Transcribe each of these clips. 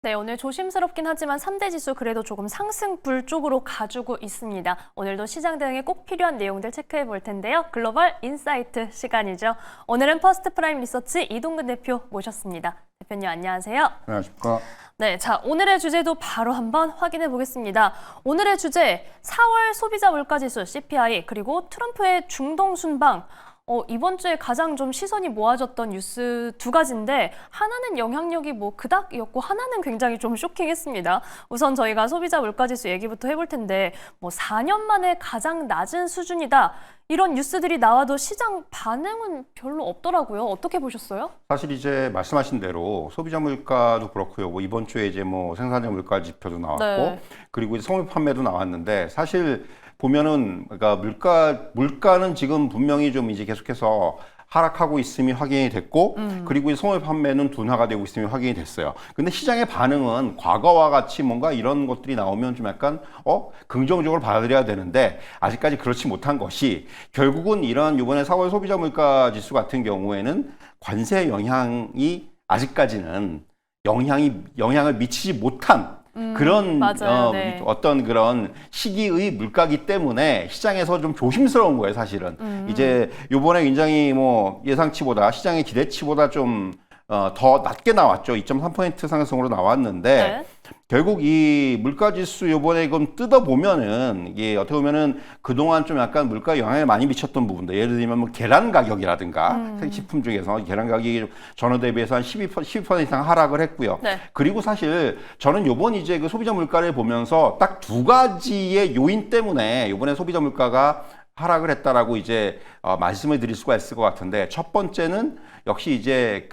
네, 오늘 조심스럽긴 하지만 3대 지수 그래도 조금 상승불 쪽으로 가주고 있습니다. 오늘도 시장 대응에 꼭 필요한 내용들 체크해 볼 텐데요. 글로벌 인사이트 시간이죠. 오늘은 퍼스트 프라임 리서치 이동근 대표 모셨습니다. 대표님 안녕하세요. 안녕하십니까. 네, 자 오늘의 주제도 바로 한번 확인해 보겠습니다. 오늘의 주제 4월 소비자 물가지수 CPI 그리고 트럼프의 중동 순방. 이번 주에 가장 좀 시선이 모아졌던 뉴스 두 가지인데 하나는 영향력이 그닥이었고 하나는 굉장히 좀 쇼킹했습니다. 우선 저희가 소비자 물가지수 얘기부터 해볼 텐데 4년 만에 가장 낮은 수준이다. 이런 뉴스들이 나와도 시장 반응은 별로 없더라고요. 어떻게 보셨어요? 사실 이제 말씀하신 대로 소비자 물가도 그렇고요. 이번 주에 이제 생산자 물가 지표도 나왔고, 네. 그리고 이제 소매 판매도 나왔는데 사실 보면은 그러니까 물가는 지금 분명히 좀 이제 계속해서 하락하고 있음이 확인이 됐고, 그리고 소매 판매는 둔화가 되고 있음이 확인이 됐어요. 근데 시장의 반응은 과거와 같이 뭔가 이런 것들이 나오면 좀 약간 긍정적으로 받아들여야 되는데 아직까지 그렇지 못한 것이 결국은 이런 이번에 4월 소비자 물가 지수 같은 경우에는 관세 영향이 아직까지는 영향을 미치지 못한 그런 맞아요. 네. 어떤 그런 시기의 물가기 때문에 시장에서 좀 조심스러운 거예요, 사실은. 이제 요번에 굉장히 예상치보다 시장의 기대치보다 좀 더 낮게 나왔죠. 2.3% 상승으로 나왔는데 네. 결국 이 물가지수 요번에 좀 뜯어보면은 이게 어떻게 보면은 그동안 좀 약간 물가 영향을 많이 미쳤던 부분들, 예를 들면 계란 가격이라든가 식품 중에서 계란 가격이 전월 대비해서 한 12% 이상 하락을 했고요. 네. 그리고 사실 저는 요번 이제 그 소비자 물가를 보면서 딱 두 가지의 요인 때문에 요번에 소비자 물가가 하락을 했다라고 이제 말씀을 드릴 수가 있을 것 같은데, 첫 번째는 역시 이제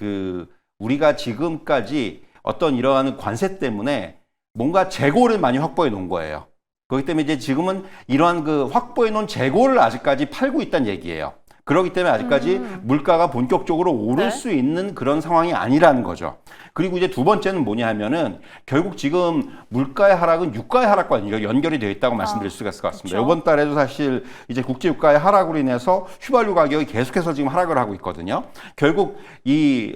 우리가 지금까지 어떤 이러한 관세 때문에 뭔가 재고를 많이 확보해 놓은 거예요. 그렇기 때문에 이제 지금은 이러한 확보해 놓은 재고를 아직까지 팔고 있다는 얘기예요. 그렇기 때문에 아직까지 물가가 본격적으로 오를 네. 수 있는 그런 상황이 아니라는 거죠. 그리고 이제 두 번째는 뭐냐 하면은 결국 지금 물가의 하락은 유가의 하락과 연결이 되어 있다고 말씀드릴 수가 있을 것 같습니다. 그렇죠. 이번 달에도 사실 이제 국제 유가의 하락으로 인해서 휘발유 가격이 계속해서 지금 하락을 하고 있거든요. 결국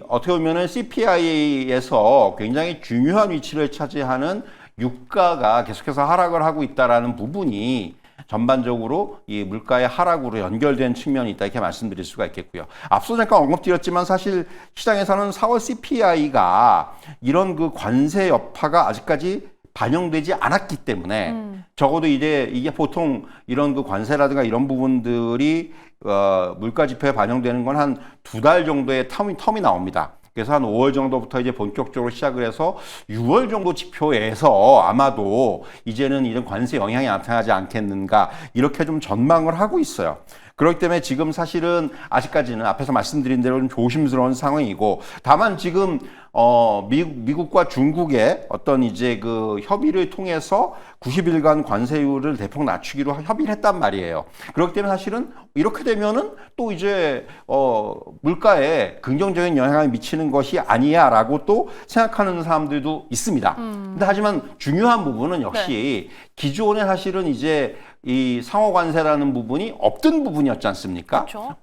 어떻게 보면은 CPI에서 굉장히 중요한 위치를 차지하는 유가가 계속해서 하락을 하고 있다라는 부분이 전반적으로 이 물가의 하락으로 연결된 측면이 있다, 이렇게 말씀드릴 수가 있겠고요. 앞서 잠깐 언급드렸지만 사실 시장에서는 4월 CPI가 이런 관세 여파가 아직까지 반영되지 않았기 때문에 적어도 이제 이게 보통 이런 관세라든가 이런 부분들이 물가 지표에 반영되는 건 한 2달 정도의 텀이 나옵니다. 그래서 한 5월 정도부터 이제 본격적으로 시작을 해서 6월 정도 지표에서 아마도 이제는 이런 관세 영향이 나타나지 않겠는가, 이렇게 좀 전망을 하고 있어요. 그렇기 때문에 지금 사실은 아직까지는 앞에서 말씀드린 대로 좀 조심스러운 상황이고, 다만 지금 미국과 중국의 어떤 이제 협의를 통해서 90일간 관세율을 대폭 낮추기로 협의를 했단 말이에요. 그렇기 때문에 사실은 이렇게 되면은 또 이제 물가에 긍정적인 영향을 미치는 것이 아니야라고 또 생각하는 사람들도 있습니다. 근데 하지만 중요한 부분은 역시 기존에 사실은 이제 이 상호 관세라는 부분이 없던 부분이었지 않습니까? 그렇죠.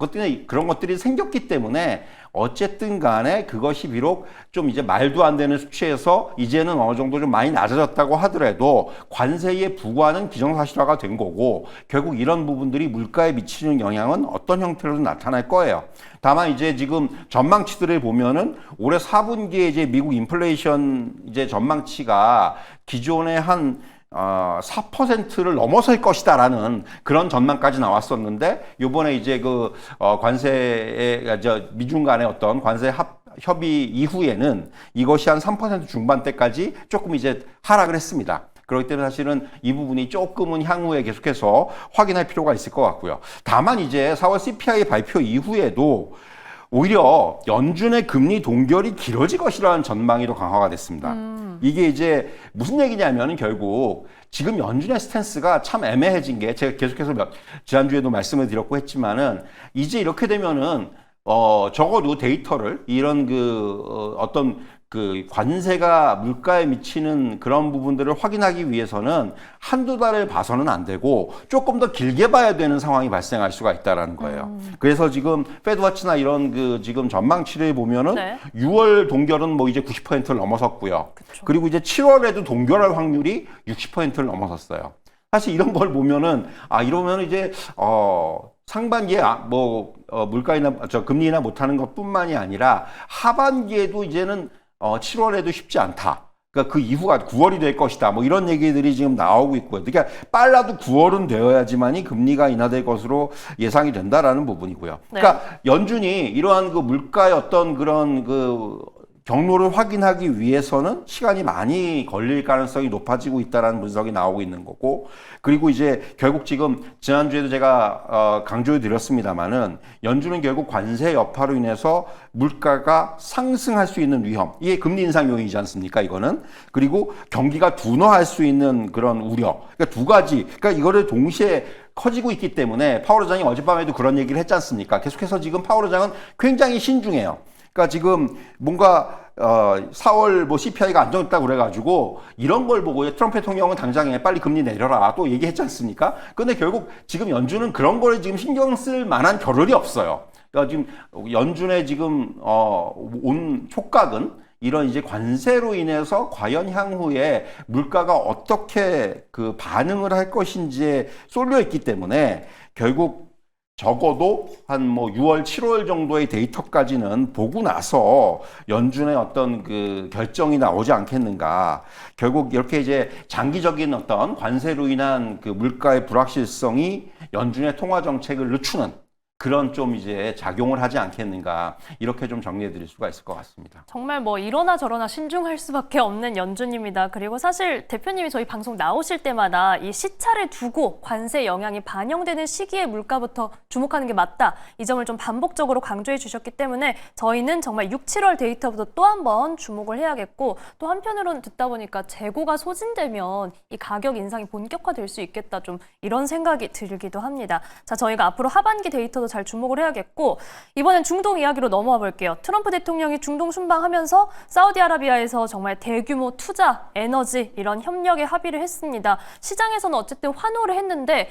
그런 것들이 생겼기 때문에 어쨌든 간에 그것이 비록 좀 이제 말도 안 되는 수치에서 이제는 어느 정도 좀 많이 낮아졌다고 하더라도 관세에 부과하는 기정사실화가 된 거고, 결국 이런 부분들이 물가에 미치는 영향은 어떤 형태로든 나타날 거예요. 다만 이제 지금 전망치들을 보면은 올해 4분기에 이제 미국 인플레이션 이제 전망치가 기존에 한 4%를 넘어설 것이다라는 그런 전망까지 나왔었는데, 요번에 이제 미중 간의 어떤 관세 협의 이후에는 이것이 한 3% 중반대까지 조금 이제 하락을 했습니다. 그렇기 때문에 사실은 이 부분이 조금은 향후에 계속해서 확인할 필요가 있을 것 같고요. 다만 이제 4월 CPI 발표 이후에도 오히려 연준의 금리 동결이 길어질 것이라는 전망이 더 강화가 됐습니다. 이게 이제 무슨 얘기냐면은 결국 지금 연준의 스탠스가 참 애매해진 게, 제가 계속해서 지난주에도 말씀을 드렸고 했지만은 이제 이렇게 되면은 적어도 데이터를 이런 어떤 그 관세가 물가에 미치는 그런 부분들을 확인하기 위해서는 한두 달을 봐서는 안 되고 조금 더 길게 봐야 되는 상황이 발생할 수가 있다라는 거예요. 그래서 지금 페드워치나 이런 그 지금 전망치를 보면은 네. 6월 동결은 뭐 이제 90%를 넘어섰고요. 그쵸. 그리고 이제 7월에도 동결할 확률이 60%를 넘어섰어요. 사실 이런 걸 보면은 이러면 이제 상반기에 물가이나 금리나 못하는 것뿐만이 아니라 하반기에도 이제는 7월에도 쉽지 않다. 그러니까 그 이후가 9월이 될 것이다. 뭐 이런 얘기들이 지금 나오고 있고요. 그러니까 빨라도 9월은 되어야지만이 금리가 인하될 것으로 예상이 된다라는 부분이고요. 네. 그러니까 연준이 이러한 그 물가의 어떤 그런 그 경로를 확인하기 위해서는 시간이 많이 걸릴 가능성이 높아지고 있다는 분석이 나오고 있는 거고, 그리고 이제 결국 지금 지난주에도 제가 강조해 드렸습니다마는 연준은 결국 관세 여파로 인해서 물가가 상승할 수 있는 위험, 이게 금리 인상 요인이지 않습니까? 이거는. 그리고 경기가 둔화할 수 있는 그런 우려, 그러니까 두 가지, 그러니까 이거를 동시에 커지고 있기 때문에 파월 의장이 어젯밤에도 그런 얘기를 했지 않습니까? 계속해서 지금 파월 의장은 굉장히 신중해요. 그러니까 지금 뭔가 4월 뭐 CPI가 안정됐다고 그래가지고 이런 걸 보고 트럼프 대통령은 당장에 빨리 금리 내려라 또 얘기했지 않습니까? 근데 결국 지금 연준은 그런 거를 지금 신경 쓸 만한 겨를이 없어요. 그러니까 지금 연준의 지금 온 촉각은 이런 이제 관세로 인해서 과연 향후에 물가가 어떻게 그 반응을 할 것인지에 쏠려 있기 때문에 결국 적어도 한 뭐 6월, 7월 정도의 데이터까지는 보고 나서 연준의 어떤 그 결정이 나오지 않겠는가. 결국 이렇게 이제 장기적인 어떤 관세로 인한 그 물가의 불확실성이 연준의 통화 정책을 늦추는 그런 좀 이제 작용을 하지 않겠는가. 이렇게 좀 정리해 드릴 수가 있을 것 같습니다. 정말 뭐 이러나 저러나 신중할 수밖에 없는 연준입니다. 그리고 사실 대표님이 저희 방송 나오실 때마다 이 시차를 두고 관세 영향이 반영되는 시기에 물가부터 주목하는 게 맞다. 이 점을 좀 반복적으로 강조해 주셨기 때문에 저희는 정말 6, 7월 데이터부터 또 한 번 주목을 해야겠고, 또 한편으로는 듣다 보니까 재고가 소진되면 이 가격 인상이 본격화될 수 있겠다. 좀 이런 생각이 들기도 합니다. 자, 저희가 앞으로 하반기 데이터도 잘 주목을 해야겠고, 이번엔 중동 이야기로 넘어와 볼게요. 트럼프 대통령이 중동 순방하면서 사우디아라비아에서 정말 대규모 투자, 에너지 이런 협력에 합의를 했습니다. 시장에서는 어쨌든 환호를 했는데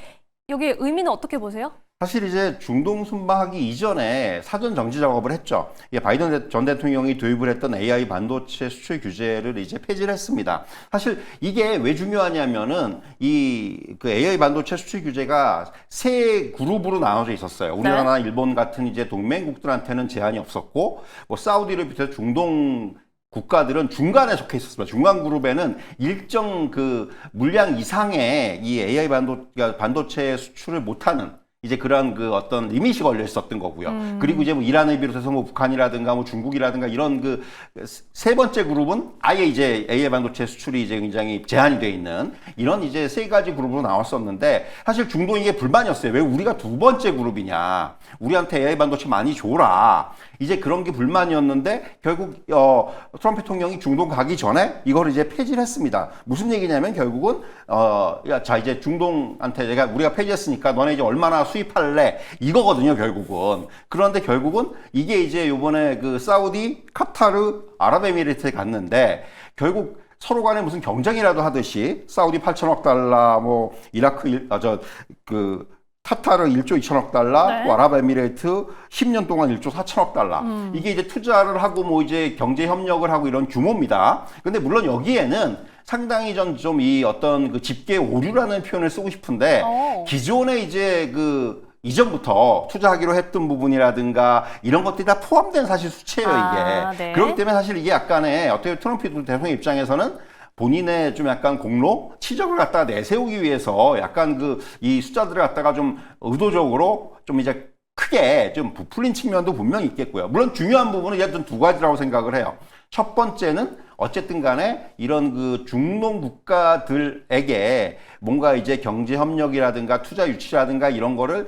여기에 의미는 어떻게 보세요? 사실 이제 중동 순방하기 이전에 사전 정지 작업을 했죠. 이게 바이든 전 대통령이 도입을 했던 AI 반도체 수출 규제를 이제 폐지를 했습니다. 사실 이게 왜 중요하냐면은 그 AI 반도체 수출 규제가 세 그룹으로 나눠져 있었어요. 우리나라나 일본 같은 이제 동맹국들한테는 제한이 없었고, 뭐 사우디를 비롯해 중동 국가들은 중간에 속해 있었습니다. 중간 그룹에는 일정 그 물량 이상의 이 AI 반도체 수출을 못하는 이제 그런 그 어떤 리밋이 걸려 있었던 거고요. 그리고 이제 뭐 이란을 비롯해서 뭐 북한이라든가 뭐 중국이라든가 이런 그 세 번째 그룹은 아예 이제 AI 반도체 수출이 이제 굉장히 제한이 돼 있는 이런 이제 세 가지 그룹으로 나왔었는데, 사실 중동이 이게 불만이었어요. 왜 우리가 두 번째 그룹이냐? 우리한테 AI 반도체 많이 줘라. 이제 그런 게 불만이었는데 결국 트럼프 대통령이 중동 가기 전에 이걸 이제 폐지를 했습니다. 무슨 얘기냐면 결국은 자 이제 중동한테 우리가 폐지했으니까 너네 이제 얼마나 수입할래 이거거든요, 결국은. 그런데 결국은 이게 이제 요번에 그 사우디, 카타르, 아랍에미리트에 갔는데 결국 서로 간에 무슨 경쟁이라도 하듯이 사우디 8천억 달러, 뭐 이라크 카타르 1조 2천억 달러, 네. 또 아랍에미레이트 10년 동안 1조 4천억 달러. 이게 이제 투자를 하고 뭐 이제 경제 협력을 하고 이런 규모입니다. 근데 물론 여기에는 상당히 좀 이 어떤 그 집계 오류라는 표현을 쓰고 싶은데, 기존에 이제 이전부터 투자하기로 했던 부분이라든가 이런 것들이 다 포함된 사실 수치예요, 이게. 네. 그렇기 때문에 사실 이게 약간의 어떻게 트럼프 대통령 입장에서는 본인의 좀 약간 공로, 치적을 갖다가 내세우기 위해서 약간 이 숫자들을 갖다가 좀 의도적으로 좀 이제 크게 좀 부풀린 측면도 분명히 있겠고요. 물론 중요한 부분은 이제 두 가지라고 생각을 해요. 첫 번째는 어쨌든 간에 이런 그 중동 국가들에게 뭔가 이제 경제 협력이라든가 투자 유치라든가 이런 거를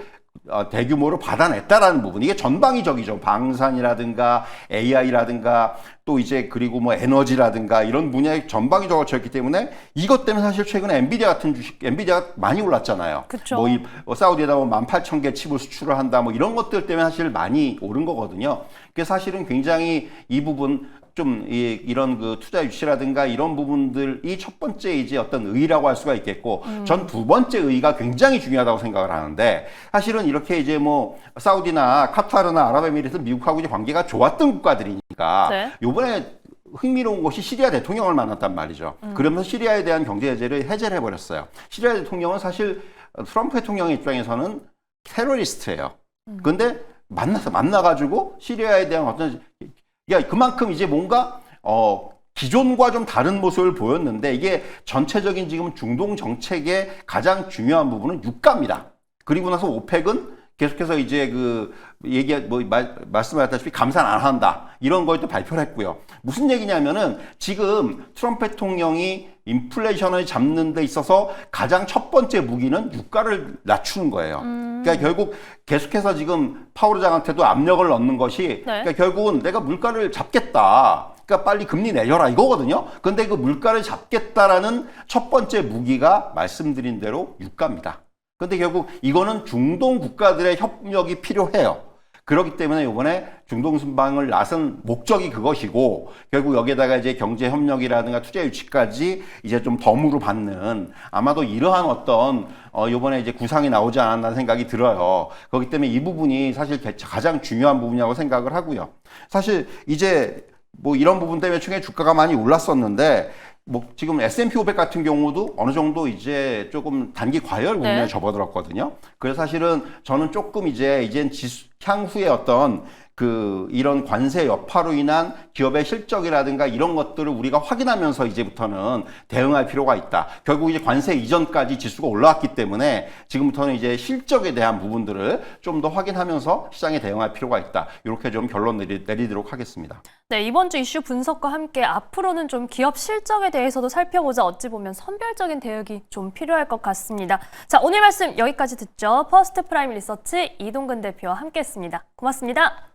대규모로 받아냈다라는 부분. 이게 전방위적이죠. 방산이라든가 AI라든가 또 이제 그리고 뭐 에너지라든가 이런 분야에 전방위적으로 쳤기 때문에 이것 때문에 사실 최근에 엔비디아 같은 엔비디아가 많이 올랐잖아요. 그쵸. 뭐 사우디에다 뭐 18,000개 칩을 수출을 한다 뭐 이런 것들 때문에 사실 많이 오른 거거든요. 그게 사실은 굉장히 이 부분 좀 이런 그 투자 유치라든가 이런 부분들이 첫 번째 이제 어떤 의의라고 할 수가 있겠고, 전 두 번째 의의가 굉장히 중요하다고 생각을 하는데, 사실은 이렇게 이제 뭐 사우디나 카타르나 아랍에미리트, 미국하고 이제 관계가 좋았던 국가들이니까 네. 요번에 흥미로운 것이 시리아 대통령을 만났단 말이죠. 그러면서 시리아에 대한 경제 제재를 해제를 해버렸어요. 시리아 대통령은 사실 트럼프 대통령의 입장에서는 테러리스트예요. 근데 만나가지고 시리아에 대한 어떤, 그만큼 이제 뭔가 기존과 좀 다른 모습을 보였는데, 이게 전체적인 지금 중동 정책의 가장 중요한 부분은 유가입니다. 그리고 나서 오펙은 계속해서 이제 말씀하셨다시피 감산 안 한다, 이런 걸 또 발표를 했고요. 무슨 얘기냐면은 지금 트럼프 대통령이 인플레이션을 잡는 데 있어서 가장 첫 번째 무기는 유가를 낮추는 거예요. 그러니까 결국 계속해서 지금 파우르 장한테도 압력을 넣는 것이, 그러니까 결국은 내가 물가를 잡겠다, 그러니까 빨리 금리 내려라, 이거거든요. 근데 그 물가를 잡겠다라는 첫 번째 무기가 말씀드린 대로 유가입니다. 근데 결국 이거는 중동 국가들의 협력이 필요해요. 그렇기 때문에 이번에 중동 순방을 나선 목적이 그것이고, 결국 여기에다가 이제 경제 협력이라든가 투자 유치까지 이제 좀 덤으로 받는, 아마도 이러한 어떤 이번에 이제 구상이 나오지 않았나 생각이 들어요. 그렇기 때문에 이 부분이 사실 가장 중요한 부분이라고 생각을 하고요. 사실 이제 뭐 이런 부분 때문에 최근에 주가가 많이 올랐었는데, 뭐 지금 S&P 500 같은 경우도 어느 정도 이제 조금 단기 과열 국면에 접어들었거든요. 그래서 사실은 저는 조금 이젠 향후에 어떤 이런 관세 여파로 인한 기업의 실적이라든가 이런 것들을 우리가 확인하면서 이제부터는 대응할 필요가 있다. 결국 이제 관세 이전까지 지수가 올라왔기 때문에 지금부터는 이제 실적에 대한 부분들을 좀 더 확인하면서 시장에 대응할 필요가 있다. 이렇게 좀 결론 내리도록 하겠습니다. 네, 이번 주 이슈 분석과 함께 앞으로는 좀 기업 실적에 대해서도 살펴보자. 어찌 보면 선별적인 대응이 좀 필요할 것 같습니다. 자, 오늘 말씀 여기까지 듣죠. 퍼스트 프라임 리서치 이동근 대표와 함께했습니다. 고맙습니다.